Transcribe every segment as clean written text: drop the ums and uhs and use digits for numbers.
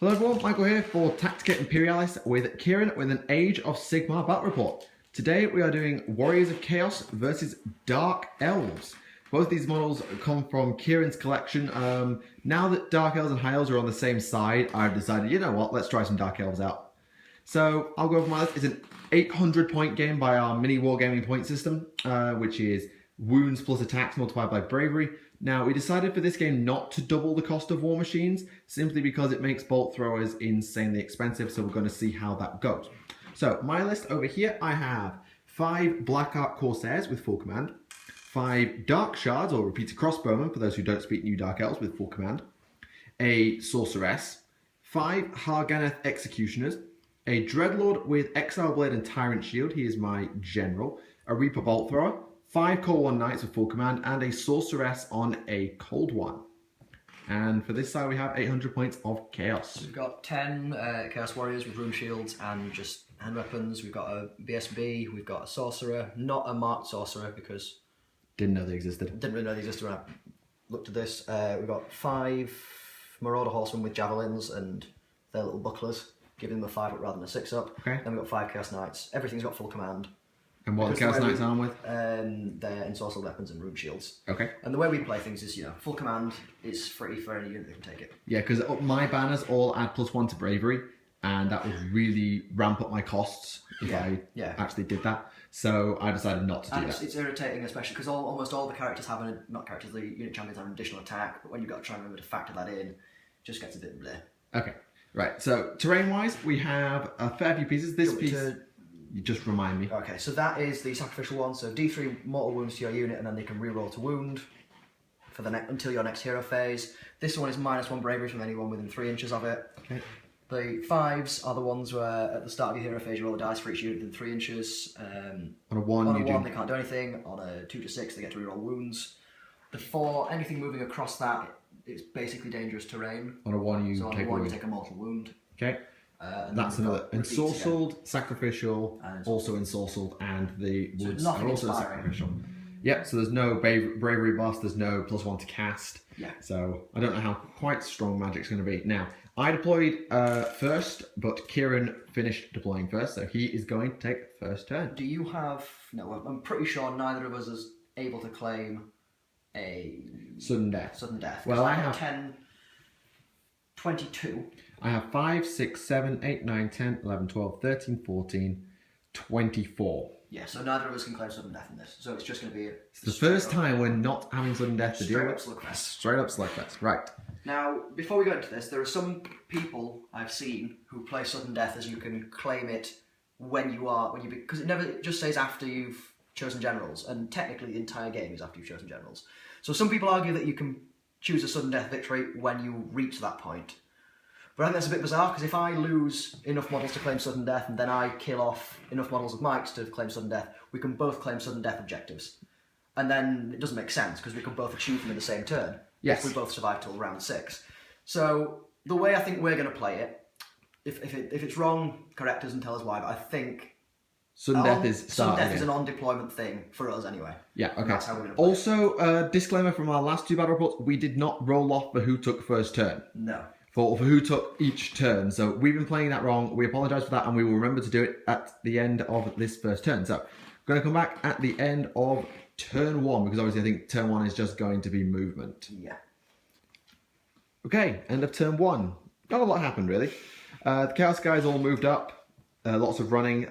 Hello everyone, Michael here for Tactica Imperialis with Kieran with an Age of Sigmar battle report. Today we are doing Warriors of Chaos versus Dark Elves. Both these models come from Kieran's collection. Now that Dark Elves and High Elves are on the same side, I've decided, you know what, let's try some Dark Elves out. So I'll go over my list. It's an 800 point game by our MiniWarGaming point system, which is wounds plus attacks multiplied by bravery. Now, we decided for this game not to double the cost of war machines, simply because it makes bolt throwers insanely expensive, so we're going to see how that goes. So, my list over here, I have 5 Black Ark Corsairs with full command, 5 Dark Shards, or repeated crossbowmen, for those who don't speak New Dark Elves, with full command, a Sorceress, 5 Harganeth Executioners, a Dreadlord with Exile Blade and Tyrant Shield, he is my general, a Reaper Bolt Thrower, 5 Cold One Knights with full command, and a Sorceress on a Cold One. And for this side we have 800 points of Chaos. We've got 10 Chaos Warriors with Rune Shields and just hand weapons. We've got a BSB, we've got a Sorcerer, not a Marked Sorcerer because... Didn't know they existed. Didn't really know they existed when I looked at this. We've got 5 Marauder Horsemen with Javelins and their little bucklers, giving them a 5 up rather than a 6 up. Okay. Then we've got 5 Chaos Knights. Everything's got full command. And what are the Chaos Knights armed with? They're ensorcelled weapons and rune shields. Okay. And the way we play things is, you know, full command is free for any unit that can take it. Yeah, because my banners all add +1 to bravery, and that would really ramp up my costs if I actually did that. So I decided not to do that. It's irritating, especially because almost all the characters have the unit champions have an additional attack, but when you've got to try and remember to factor that in, it just gets a bit bleh. Okay, right. So terrain-wise, we have a fair few pieces. This piece... You just remind me. Okay, so that is the sacrificial one. So D3 mortal wounds to your unit, and then they can reroll to wound for the until your next hero phase. This one is -1 bravery from anyone within 3 inches of it. Okay. The 5s are the ones where at the start of your hero phase you roll a dice for each unit within 3 inches. On a 1, they can't do anything. On a 2 to 6, they get to reroll wounds. The 4, anything moving across that, it's basically dangerous terrain. On a 1, you take a wound. You take a mortal wound. Okay. That's another ensorcelled, sacrificial, also ensorcelled, and the woods are also sacrificial. Yep, so there's no bravery buff, there's no +1 to cast. Yeah. So I don't know how quite strong magic's going to be. Now, I deployed first, but Kieran finished deploying first, so he is going to take first turn. Do you have... No, I'm pretty sure neither of us is able to claim a... Sudden death. Sudden death. Well, I have 10... 22. I have 5, 6, 7, 8, 9, 10, 11, 12, 13, 14, 24. Yeah, so neither of us can claim sudden death in this. So it's just going to be... It's the first time we're not having sudden death to deal with. Straight up slugfest. Straight up slugfest, right. Now, before we go into this, there are some people I've seen who play sudden death as you can claim it because it never just says after you've chosen generals, and technically the entire game is after you've chosen generals. So some people argue that you can choose a sudden death victory when you reach that point. But I think that's a bit bizarre, because if I lose enough models to claim sudden death, and then I kill off enough models of Mike's to claim sudden death, we can both claim sudden death objectives. And then it doesn't make sense, because we can both achieve them in the same turn. Yes. If we both survive till round 6. So, the way I think we're going to play it, if it's wrong, correct us and tell us why, but I think... Sudden death is an on-deployment thing, for us anyway. Yeah, okay. That's how we're going to play Also, disclaimer from our last 2 battle reports, we did not roll off for who took first turn. No. For who took each turn. So we've been playing that wrong. We apologise for that, and we will remember to do it at the end of this first turn. So I'm going to come back at the end of turn 1, because obviously I think turn 1 is just going to be movement. Yeah. Okay, end of turn 1. Not a lot happened, really. The Chaos guys all moved up. Lots of running.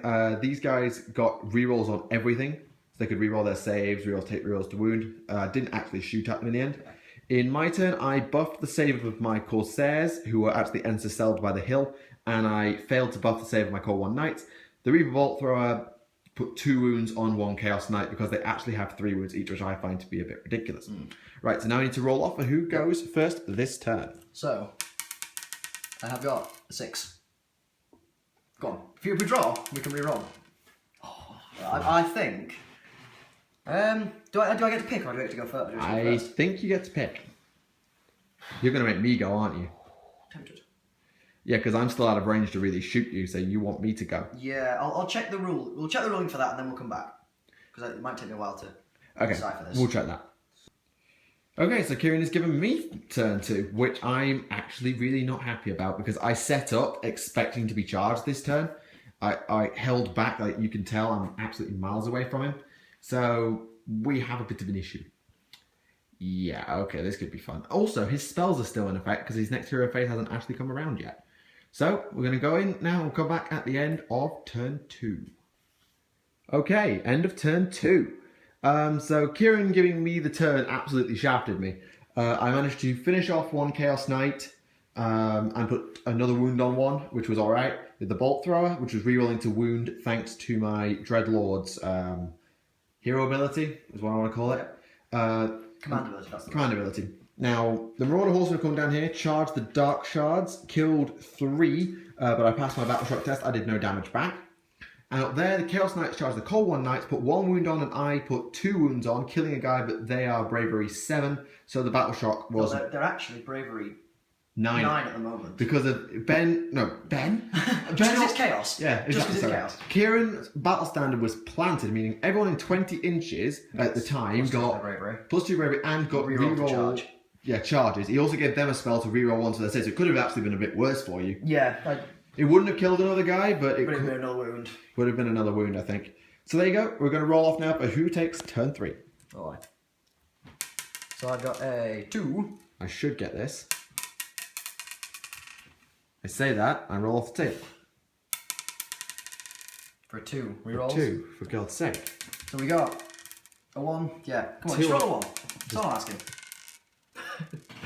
These guys got rerolls on everything. So they could reroll their saves, take rerolls to wound. Didn't actually shoot at them in the end. In my turn, I buffed the save of my Corsairs, who were actually ensorcelled by the hill, and I failed to buff the save of my Cold One Knights. The Reaper Bolt Thrower put 2 wounds on 1 Chaos Knight, because they actually have 3 wounds each, which I find to be a bit ridiculous. Right, so now I need to roll off for who goes first this turn. So, I have got a 6. Go on. If you draw, we can re-roll. Oh, I think... do I get to pick, or do I get to go first? I think you get to pick. You're going to make me go, aren't you? Tempted. Yeah, because I'm still out of range to really shoot you, so you want me to go. Yeah, I'll check the rule. We'll check the ruling for that, and then we'll come back. Because it might take me a while to decipher this. We'll check that. Okay, so Kieran has given me turn 2, which I'm actually really not happy about because I set up expecting to be charged this turn. I held back, like you can tell, I'm absolutely miles away from him. So we have a bit of an issue. Yeah, okay, this could be fun. Also, his spells are still in effect because his next hero phase hasn't actually come around yet. So we're going to go in now and come back at the end of turn 2. Okay, end of turn 2. So Kieran giving me the turn absolutely shafted me. I managed to finish off one Chaos Knight and put another wound on one, which was alright. With the Bolt Thrower, which was rerolling to wound thanks to my Dreadlord's hero ability, is what I want to call it. Command ability, that's the Command ability. Now, the Marauder Horseman come down here, charged the Dark Shards, killed 3, but I passed my Battle Shock test, I did no damage back. And up there, the Chaos Knights charged the Cold One Knights, put 1 wound on, and I put 2 wounds on, killing a guy, but they are Bravery 7, so the Battle Shock was... No, they're actually Bravery 9 at the moment. Because of Ben? Ben? Just because it's Chaos. Yeah, exactly. Just because it's Chaos. Kieran's battle standard was planted, meaning everyone in 20 inches at the time got +2 bravery and got reroll charge. Yeah, charges. He also gave them a spell to reroll one to their saves. It could have actually been a bit worse for you. Yeah. It wouldn't have killed another guy, but it would have been another wound. Would have been another wound, I think. So there you go. We're going to roll off now for who takes turn 3. Alright. So I've got a 2. I should get this. I say that, I roll off the table. For a 2. Rerolls. 2, for God's sake. So we got a 1. Yeah, come on, just roll a 1. That's all I'm asking.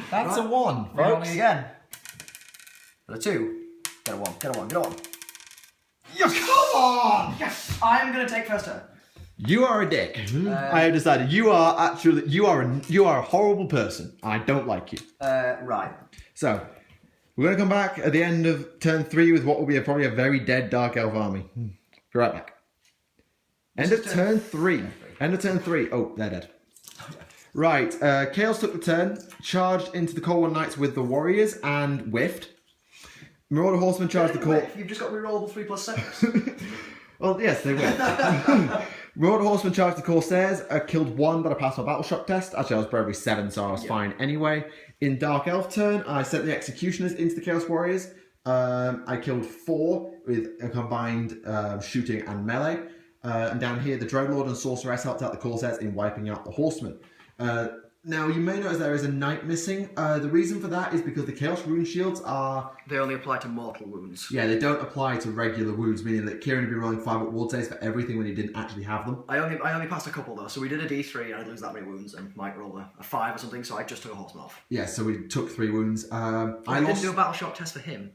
That's right. A 1, folks. Rolling again. For a 2. Get a 1, get a 1, get a 1. Yes! Come on! Yes! I'm going to take first turn. You are a dick. I have decided you are a horrible person. I don't like you. Right. So, we're going to come back at the end of turn 3 with what will be probably a very dead Dark Elf army. Be right back. End of turn 3. End of turn 3. Oh, they're dead. Right, Chaos took the turn, charged into the Cold One Knights with the Warriors and whiffed. Marauder Horseman charged the Cold... You've just got rerollable 3+6. Well, yes, they will. Marauder Horseman charged the Corsairs, killed 1, but I passed my Battle Shock test. Actually, I was Bravery 7, so I was fine anyway. In Dark Elf turn, I sent the Executioners into the Chaos Warriors. I killed 4 with a combined shooting and melee. And down here, the Dreadlord and Sorceress helped out the Corsairs in wiping out the Horsemen. Now, you may notice there is a knight missing. The reason for that is because the Chaos Rune Shields are... They only apply to mortal wounds. Yeah, they don't apply to regular wounds, meaning that Kieran would be rolling 5 at ward saves for everything when he didn't actually have them. I only passed a couple, though, so we did a D3 and I'd lose that many wounds and might roll a 5 or something, so I just took a Horseman off. Yeah, so we took 3 wounds. I didn't do a Battle Shock test for him.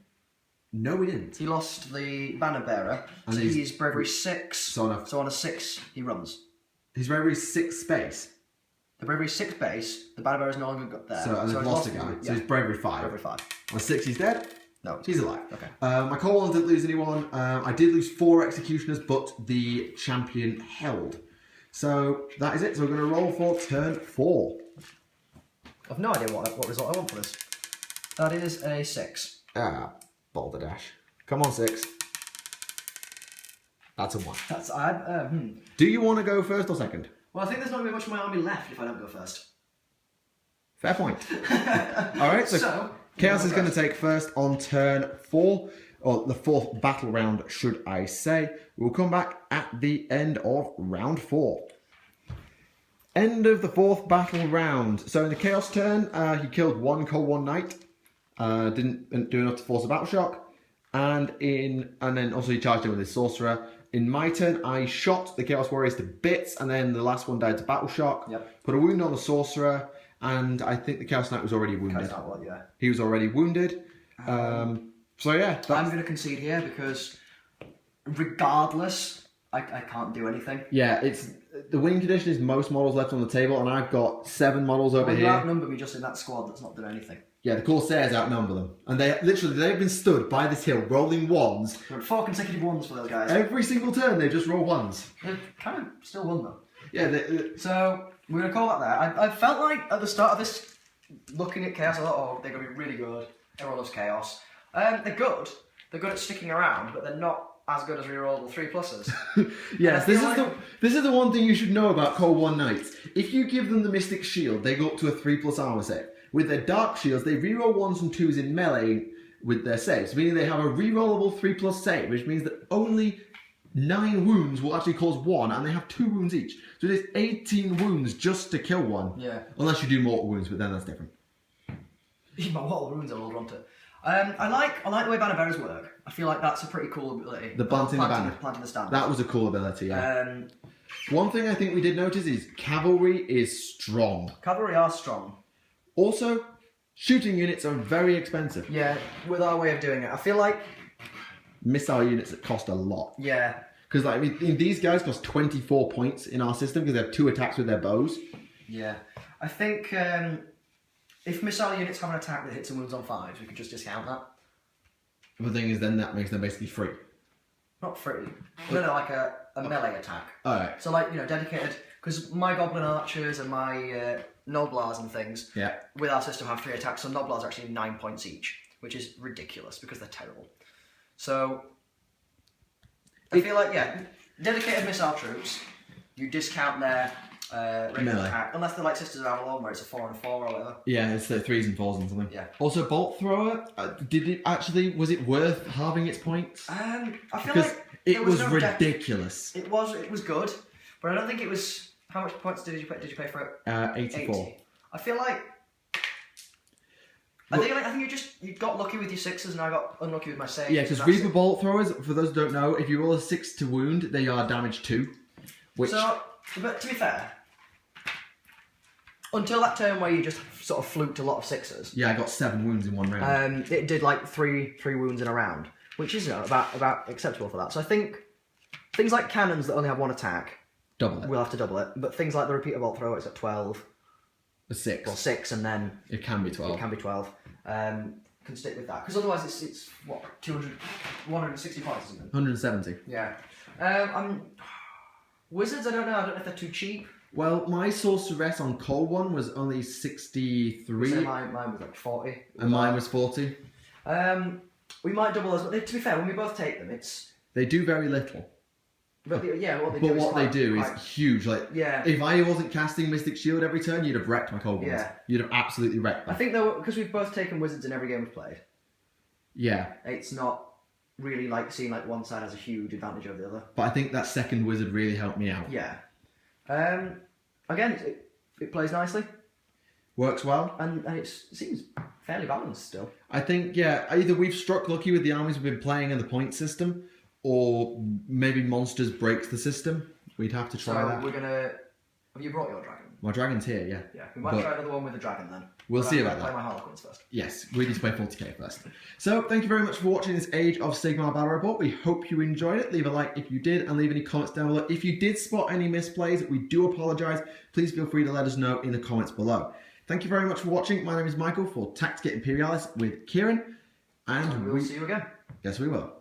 No, we didn't. He lost the Banner Bearer, and so he's Bravery 6, so on a 6, he runs. He's Bravery 6 space. The Bravery 6 base, the Banner Bearer's no longer got there. So, and so he's lost a guy. So he's Bravery 5. Bravery 5. On 6, he's dead? No. He's alive. Okay. My Cold Ones didn't lose anyone. I did lose 4 Executioners, but the champion held. So that is it. So we're going to roll for turn 4. I've no idea what result I want for this. That is a 6. Ah, balderdash. Come on, 6. That's a 1. That's Do you want to go first or second? Well, I think there's not going to be much of my army left if I don't go first. Fair point. Alright, so Chaos is going to take first on turn 4, or the 4th battle round, should I say. We'll come back at the end of round 4. End of the 4th battle round. So in the Chaos turn, he killed 1 Cold One Knight. Didn't do enough to force a Battle Shock. And then also he charged in with his Sorcerer. In my turn, I shot the Chaos Warriors to bits, and then the last one died to Battle Shock. Yep. Put a wound on the Sorcerer, and I think the Chaos Knight was already wounded. Yeah. He was already wounded. So yeah. I'm going to concede here because regardless, I can't do anything. Yeah, the win condition is most models left on the table, and I've got 7 models over here. You outnumber me just in that squad that's not doing anything. Yeah, the Corsairs outnumber them. And they've been stood by this hill rolling 1s. 4 consecutive 1s for those guys. Every single turn they just roll 1s. They've kind of still won though. Yeah. So, we're going to call that there. I felt like at the start of this, looking at Chaos, I thought, they're going to be really good. Everyone loves Chaos. They're good. They're good at sticking around, but they're not as good as rerollable 3+. Yes, this is the one thing you should know about Cold War Knights. If you give them the Mystic Shield, they go up to a 3+ armor save. With their Dark Shields, they reroll 1s and 2s in melee with their saves, meaning they have a rerollable 3+ save, which means that only 9 wounds will actually cause 1, and they have 2 wounds each. So there's 18 wounds just to kill 1. Yeah. Unless you do mortal wounds, but then that's different. My mortal wounds are all run to. I like the way banner bearers work. I feel like that's a pretty cool ability. The planting the banner. Planting the stands. That was a cool ability, yeah. One thing I think we did notice is cavalry is strong. Cavalry are strong. Also, shooting units are very expensive. Yeah, with our way of doing it. I feel like... Missile units that cost a lot. Yeah. Because like, these guys cost 24 points in our system because they have 2 attacks with their bows. Yeah. I think if missile units have an attack that hits and wounds on 5s, we could just discount that. The thing is, then that makes them basically free. Not free. No, like a melee attack. Alright. So like, dedicated... Because my Goblin Archers and my Noblars and things, with our system have 3 attacks, so Noblars are actually 9 points each, which is ridiculous because they're terrible. So, I feel like, dedicated missile troops, you discount their regular attack, unless they're like Sisters of Avalon, where it's a 4 and a 4 or whatever. Yeah, it's the 3s and 4s and something. Yeah. Also, Bolt Thrower, was it worth halving its points? I feel because like it was ridiculous. It was good, but I don't think it was... How much points did you pay for it? 84. 80. I feel like... I think you got lucky with your 6s and I got unlucky with my saves. Yeah, because Reaper Bolt Throwers, for those who don't know, if you roll a 6 to wound, they are damage 2. Which... So, but to be fair, until that turn where you just sort of fluked a lot of 6s. Yeah, I got 7 wounds in one round. It did like three wounds in a round, which is about acceptable for that. So I think things like cannons that only have 1 attack, we'll have to double it. But things like the Repeater Bolt Thrower, it's at 12. A 6. Well, 6 and then... It can be 12. It can be 12. Can stick with that. Because otherwise it's what, 160 points or something? 170. Yeah. Wizards, I don't know if they're too cheap. Well, my Sorceress on Cold One was only 63. So mine was like 40. And mine was 40. We might double those, but to be fair, when we both take them, it's... They do very little. But what they do is huge. Like, yeah. If I wasn't casting Mystic Shield every turn, you'd have wrecked my Cold Ones. Yeah. You'd have absolutely wrecked them. I think though, because we've both taken Wizards in every game we've played. Yeah. It's not really like seeing like one side has a huge advantage over the other. But I think that second Wizard really helped me out. Yeah. Again, it plays nicely. Works well. And it seems fairly balanced still. I think, yeah, either we've struck lucky with the armies we've been playing in the point system, or maybe Monsters breaks the system. We'd have to try that. So we're going to... Have you brought your dragon? My dragon's here, yeah. Yeah, we might try another one with the dragon then. We'll see about that. Play my Harlequins first. Yes, we need to play 40k first. So, thank you very much for watching this Age of Sigmar Battle Report. We hope you enjoyed it. Leave a like if you did, and leave any comments down below. If you did spot any misplays, we do apologise. Please feel free to let us know in the comments below. Thank you very much for watching. My name is Michael for Tactica Imperialis with Kieran. And we'll see you again. Yes, we will.